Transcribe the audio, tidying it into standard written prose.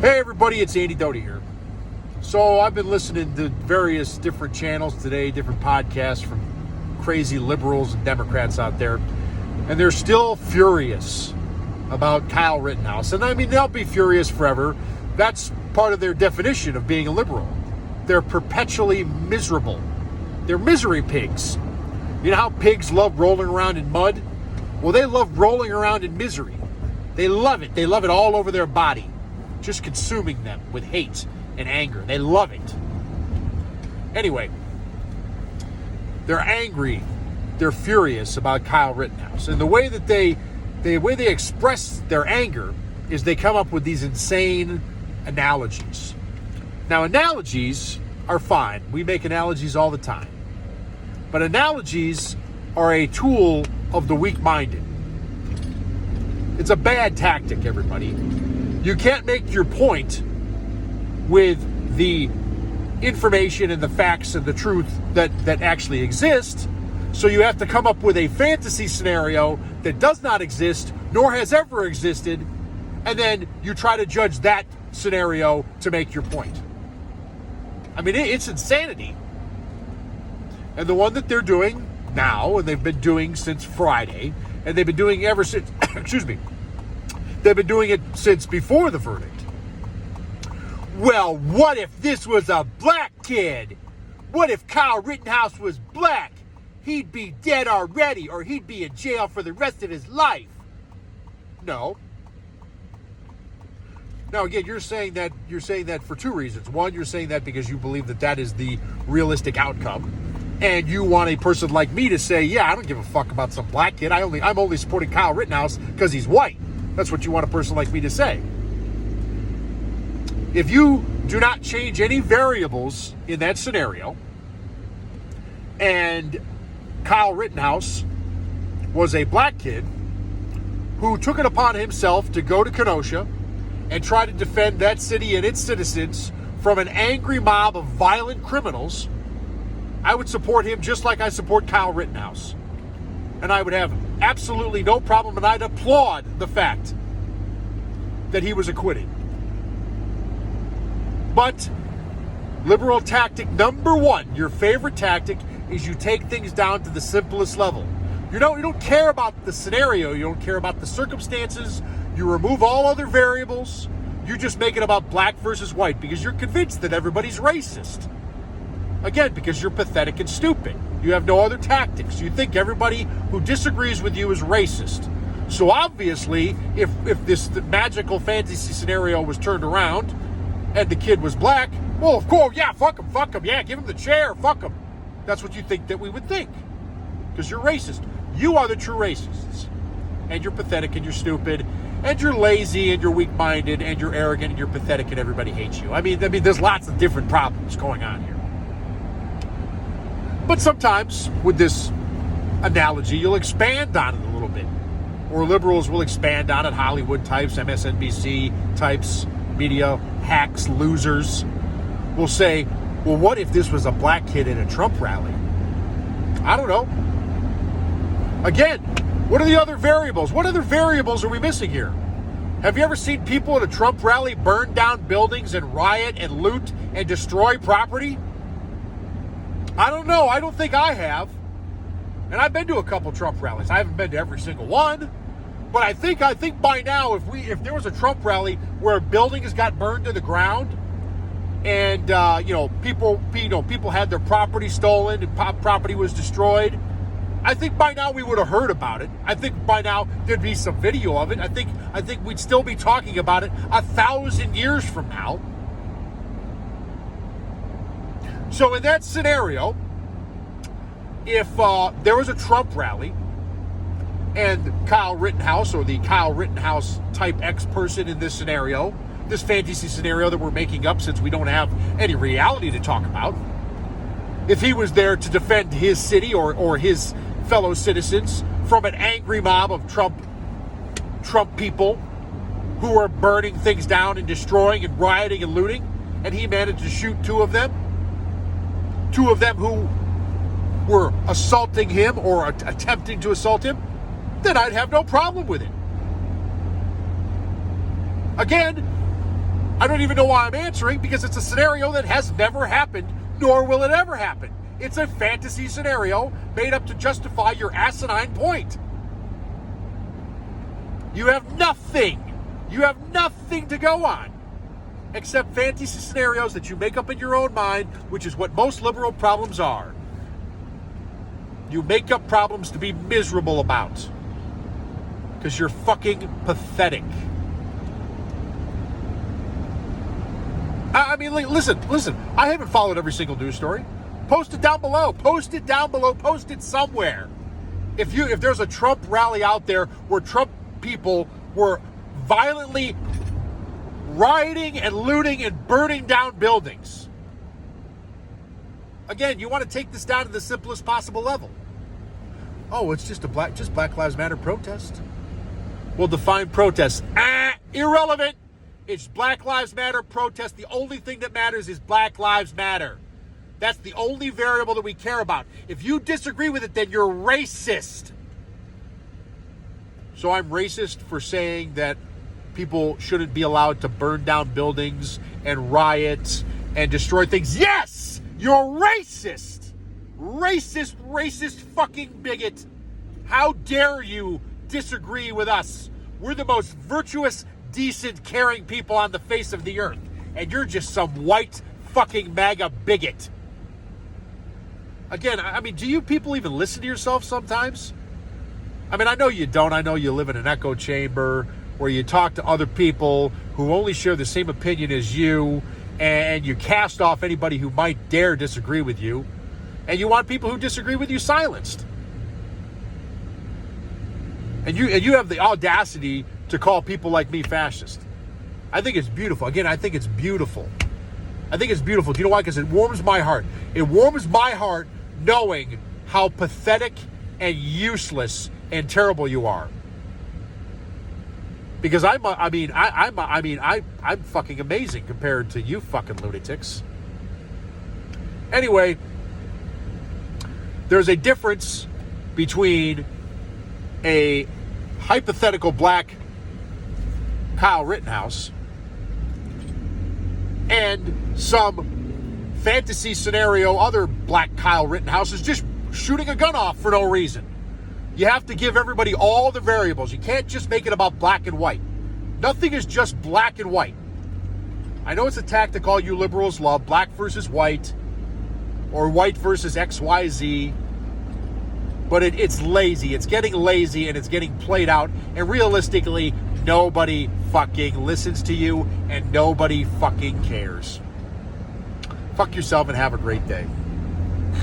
Hey everybody, it's Andy Doty here. So I've been listening to various different channels today, different podcasts from crazy liberals and Democrats out there, and they're still furious about Kyle Rittenhouse. And I mean, they'll be furious forever. That's part of their definition of being a liberal. They're perpetually miserable. They're misery pigs. You know how pigs love rolling around in mud? Well, they love rolling around in misery. They love it. They love it all over their body. Just consuming them with hate and anger. They love it. Anyway, they're angry. They're furious about Kyle Rittenhouse. And the way that they express their anger is they come up with these insane analogies. Now, analogies are fine. We make analogies all the time. But analogies are a tool of the weak-minded. It's a bad tactic, everybody. You can't make your point with the information and the facts and the truth that actually exist. So you have to come up with a fantasy scenario that does not exist, nor has ever existed, and then you try to judge that scenario to make your point. I mean, it's insanity. And the one that they're doing now, and they've been doing since Friday, and they've been doing ever since, excuse me, they've been doing it since before the verdict. Well, what if this was a black kid? What if Kyle Rittenhouse was black? He'd be dead already, or he'd be in jail for the rest of his life. No. Now, again, you're saying that for two reasons. One, you're saying that because you believe that is the realistic outcome. And you want a person like me to say, yeah, I don't give a fuck about some black kid. I'm only supporting Kyle Rittenhouse because he's white. That's what you want a person like me to say. If you do not change any variables in that scenario, and Kyle Rittenhouse was a black kid who took it upon himself to go to Kenosha and try to defend that city and its citizens from an angry mob of violent criminals, I would support him just like I support Kyle Rittenhouse. And I would have absolutely no problem, and I'd applaud the fact that he was acquitted. But liberal tactic number one, your favorite tactic, is you take things down to the simplest level. You don't care about the scenario. You don't care about the circumstances. You remove all other variables. You just make it about black versus white because you're convinced that everybody's racist. Again, because you're pathetic and stupid. You have no other tactics. You think everybody who disagrees with you is racist. So obviously, if this magical fantasy scenario was turned around and the kid was black, well, of course, yeah, fuck him, yeah, give him the chair, fuck him. That's what you think that we would think. Because you're racist. You are the true racists. And you're pathetic and you're stupid and you're lazy and you're weak-minded and you're arrogant and you're pathetic and everybody hates you. I mean, there's lots of different problems going on here. But sometimes with this analogy, you'll expand on it a little bit. Or liberals will expand on it, Hollywood types, MSNBC types, media hacks, losers will say, well, what if this was a black kid in a Trump rally? I don't know. Again, what are the other variables? What other variables are we missing here? Have you ever seen people at a Trump rally burn down buildings and riot and loot and destroy property? I don't know. I don't think I have. And I've been to a couple Trump rallies. I haven't been to every single one. But I think by now, if there was a Trump rally where buildings got burned to the ground and people had their property stolen and property was destroyed, I think by now we would have heard about it. I think by now there'd be some video of it. I think we'd still be talking about it 1,000 years from now. So in that scenario, if there was a Trump rally and Kyle Rittenhouse or the Kyle Rittenhouse type X person in this scenario, this fantasy scenario that we're making up since we don't have any reality to talk about, if he was there to defend his city or his fellow citizens from an angry mob of Trump people who are burning things down and destroying and rioting and looting, and he managed to shoot two of them who were assaulting him or attempting to assault him, then I'd have no problem with it. Again, I don't even know why I'm answering, because it's a scenario that has never happened, nor will it ever happen. It's a fantasy scenario made up to justify your asinine point. You have nothing. You have nothing to go on except fantasy scenarios that you make up in your own mind, which is what most liberal problems are. You make up problems to be miserable about because you're fucking pathetic. I mean, listen. I haven't followed every single news story. Post it down below. Post it down below. Post it somewhere. If there's a Trump rally out there where Trump people were violently rioting and looting and burning down buildings. Again, you want to take this down to the simplest possible level. Oh, it's just Black Lives Matter protest. We'll define protest. Irrelevant. It's Black Lives Matter protest. The only thing that matters is Black Lives Matter. That's the only variable that we care about. If you disagree with it, then you're racist. So I'm racist for saying that people shouldn't be allowed to burn down buildings and riot and destroy things. Yes! You're racist! Racist fucking bigot. How dare you disagree with us? We're the most virtuous, decent, caring people on the face of the earth. And you're just some white fucking MAGA bigot. Again, I mean, do you people even listen to yourself sometimes? I mean, I know you don't. I know you live in an echo chamber where you talk to other people who only share the same opinion as you, and you cast off anybody who might dare disagree with you, and you want people who disagree with you silenced. And you have the audacity to call people like me fascist. I think it's beautiful. Again, I think it's beautiful. I think it's beautiful. Do you know why? Because it warms my heart. It warms my heart knowing how pathetic and useless and terrible you are. Because I'm fucking amazing compared to you fucking lunatics. Anyway, there's a difference between a hypothetical black Kyle Rittenhouse and some fantasy scenario other black Kyle Rittenhouse is just shooting a gun off for no reason. You have to give everybody all the variables. You can't just make it about black and white. Nothing is just black and white. I know it's a tactic all you liberals love, black versus white, or white versus XYZ, but it's lazy. It's getting lazy and it's getting played out, and realistically, nobody fucking listens to you and nobody fucking cares. Fuck yourself and have a great day.